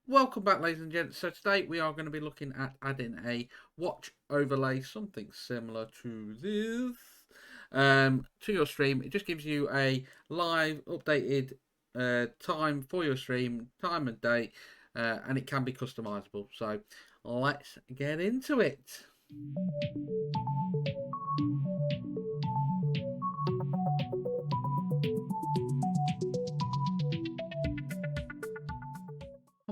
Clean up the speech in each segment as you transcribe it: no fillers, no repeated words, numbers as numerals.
Welcome back, ladies and gents. So today we are going to be looking at adding a watch overlay, something similar to this, to your stream. It just gives you a live updated time for your stream, time and date, and it can be customizable. So let's get into it.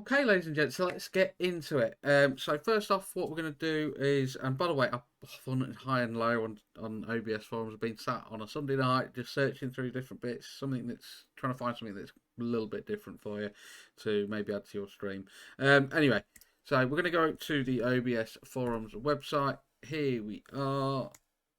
Okay, ladies and gents, so let's get into it. So first off, what we're going to do is, and by the way, I've done high and low on OBS forums. I've been sat on a Sunday night just searching through different bits, something that's trying to find something that's a little bit different for you to maybe add to your stream. Anyway, so we're going to go to the OBS forums website. Here we are.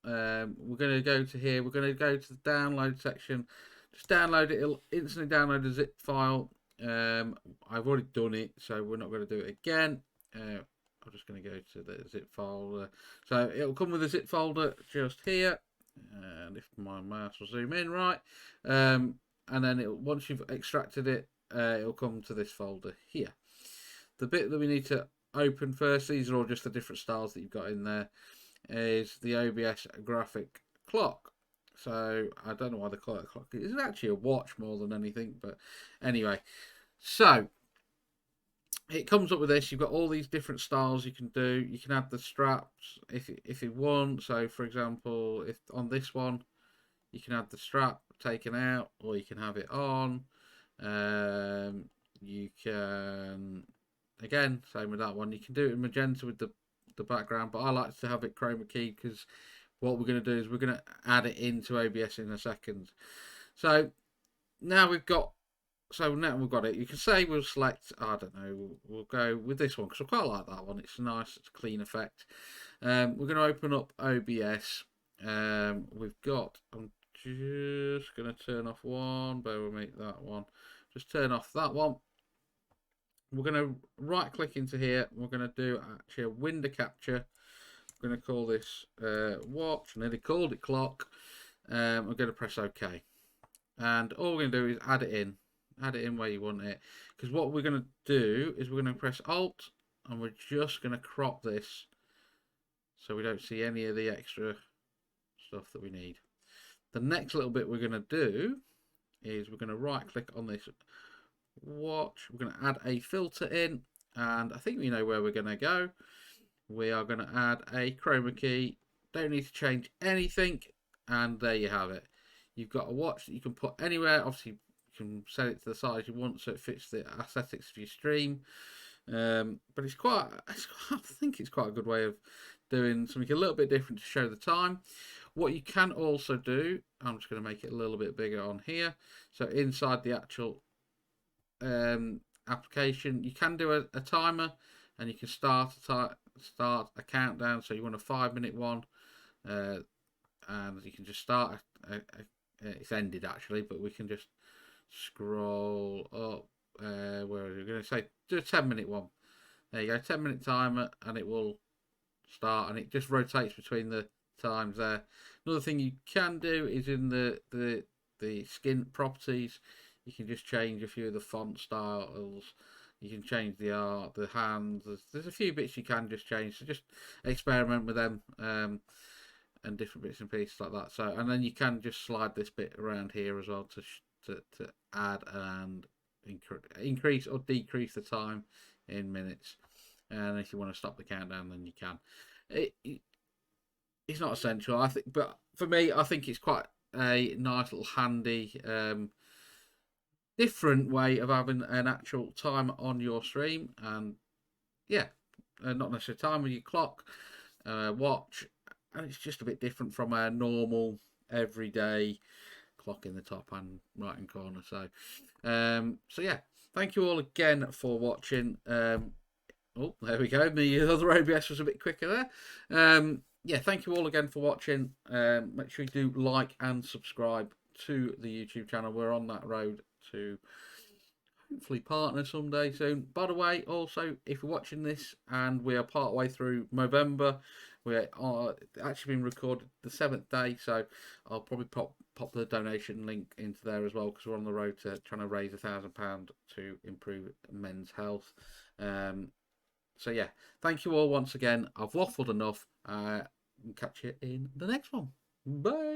We're going to go to here. We're going to go to the download section. Just download it. It'll instantly download a zip file. I've already done it, so we're not going to do it again. I'm just going to go to the zip folder. So it'll come with a zip folder just here, and if my mouse will zoom in right, and then once you've extracted it, it'll come to this folder here. The bit that we need to open first, these are all just the different styles that you've got in there, is the OBS graphic clock. So I don't know why they call it a clock. It's actually a watch more than anything, but anyway. So it comes up with this. You've got all these different styles you can do. You can add the straps if you want. So for example, if on this one, you can add the strap taken out, or you can have it on. You can, again, same with that one. You can do it in magenta with the background, but I like to have it chroma keyed because what we're going to do is we're going to add it into OBS in a second. So now we've got it. You can say we'll select, I don't know, we'll go with this one because I quite like that one. It's a nice, it's a clean effect. We're going to open up OBS. We've got, I'm just going to turn off one, bear with me, that one. Just turn off that one. We're going to right click into here. We're going to do actually a window capture. I'm going to call this watch. I nearly called it clock. I'm going to press OK. And all we're going to do is add it in. Add it in where you want it. Because what we're going to do is we're going to press Alt. And we're just going to crop this. So we don't see any of the extra stuff that we need. The next little bit we're going to do is we're going to right click on this watch. We're going to add a filter in. And I think we know where we're going to go. We are going to add a chroma key. Don't need to change anything. And there you have it. You've got a watch that you can put anywhere. Obviously, you can set it to the size you want so it fits the aesthetics of your stream. But I think it's quite a good way of doing something a little bit different to show the time. What you can also do, I'm just going to make it a little bit bigger on here. So inside the actual application, you can do a timer, and you can start a countdown. So you want a 5-minute one, and you can just start it's ended actually, but we can just scroll up. Where are you going to say? Do a 10-minute one. There you go, 10-minute timer, and it will start, and it just rotates between the times there. Another thing you can do is in the skin properties, you can just change a few of the font styles. You can change the art, the hands. There's a few bits you can just change. So just experiment with them. And different bits and pieces like that. So, and then you can just slide this bit around here as well to add and increase or decrease the time in minutes. And if you want to stop the countdown, then you can. It's not essential, I think, but for me, I think it's quite a nice little handy, different way of having an actual timer on your stream. And yeah, not necessarily time with your clock, watch. And it's just a bit different from a normal everyday clock in the top and right hand corner. So yeah, thank you all again for watching. Oh, there we go. The other OBS was a bit quicker there. Yeah, thank you all again for watching. Make sure you do like and subscribe to the YouTube channel. We're on that road to hopefully partner someday soon. By the way, also, if you're watching this and we are part way through November, we are actually been recorded the 7th day, so I'll probably pop the donation link into there as well, because we're on the road to trying to raise £1,000 to improve men's health. So yeah, thank you all once again. I've waffled enough. Catch you in the next one. Bye.